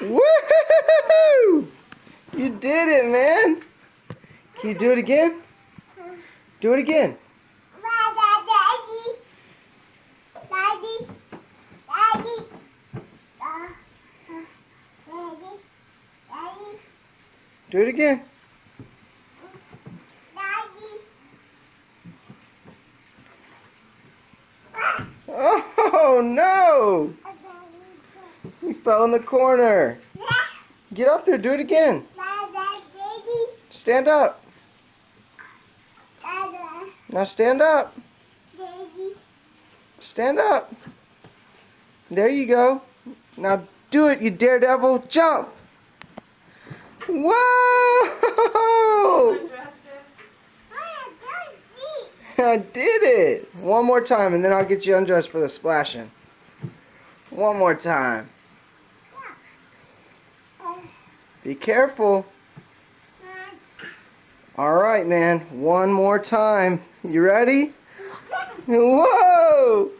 Woohoo! You did it, man. Can you do it again? Do it again. Do it again. Oh no! You fell in the corner. Get up there, do it again. Stand up. Now stand up. Stand up. There you go. Now do it, you daredevil. Jump. Whoa! I did it. One more time, and then I'll get you undressed for the splashing. One more time. Be careful. All right, man. One more time. You ready? Whoa!